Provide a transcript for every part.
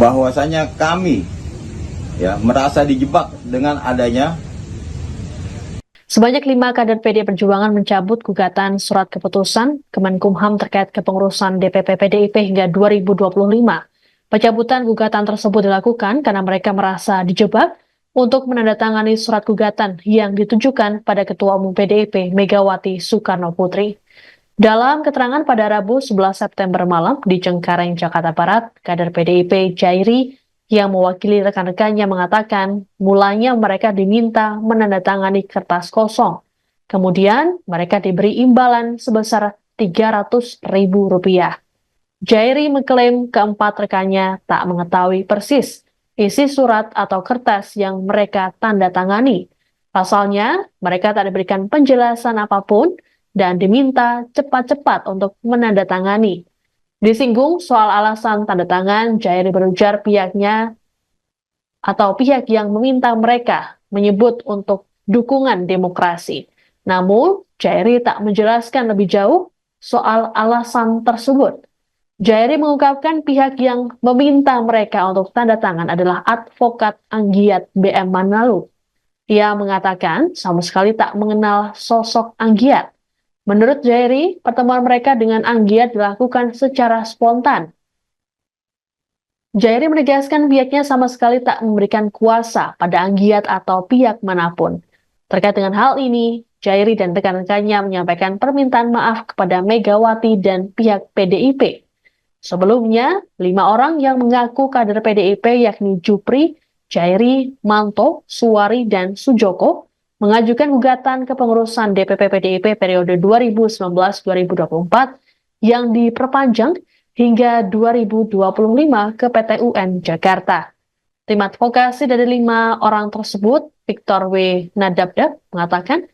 bahwasanya kami merasa dijebak dengan adanya. Sebanyak 5 kader PD Perjuangan mencabut gugatan surat keputusan Kemenkumham terkait kepengurusan DPP PDIP hingga 2025. Pencabutan gugatan tersebut dilakukan karena mereka merasa dijebak untuk menandatangani surat gugatan yang ditujukan pada Ketua Umum PDIP Megawati Soekarno Putri. Dalam keterangan pada Rabu 11 September malam di Cengkareng, Jakarta Barat, kader PDIP Jairi yang mewakili rekan-rekannya mengatakan mulanya mereka diminta menandatangani kertas kosong. Kemudian mereka diberi imbalan sebesar Rp300.000. Jairi mengklaim keempat rekannya tak mengetahui persis isi surat atau kertas yang mereka tanda tangani. Pasalnya, mereka tak diberikan penjelasan apapun dan diminta cepat-cepat untuk menandatangani. Disinggung soal alasan tanda tangan, Jairi berujar pihaknya atau pihak yang meminta mereka menyebut untuk dukungan demokrasi. Namun, Jairi tak menjelaskan lebih jauh soal alasan tersebut. Jairi mengungkapkan pihak yang meminta mereka untuk tanda tangan adalah advokat Anggiat BM Manaluk. Ia mengatakan sama sekali tak mengenal sosok Anggiat. Menurut Jairi, pertemuan mereka dengan Anggiat dilakukan secara spontan. Jairi menegaskan pihaknya sama sekali tak memberikan kuasa pada Anggiat atau pihak manapun. Terkait dengan hal ini, Jairi dan rekan-rekannya menyampaikan permintaan maaf kepada Megawati dan pihak PDIP. Sebelumnya, 5 orang yang mengaku kader PDIP yakni Jupri, Jairi, Manto, Suwari, dan Sujoko mengajukan gugatan kepengurusan DPP PDIP periode 2019-2024 yang diperpanjang hingga 2025 ke PT UN Jakarta. Tim advokasi dari 5 orang tersebut, Victor W. Nadabdab, mengatakan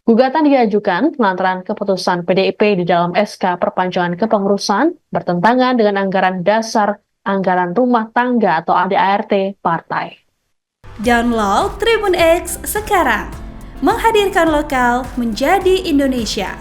gugatan diajukan lantaran keputusan PDIP di dalam SK perpanjangan kepengurusan bertentangan dengan anggaran dasar anggaran rumah tangga atau ADART partai. Download Tribun X sekarang, menghadirkan lokal menjadi Indonesia.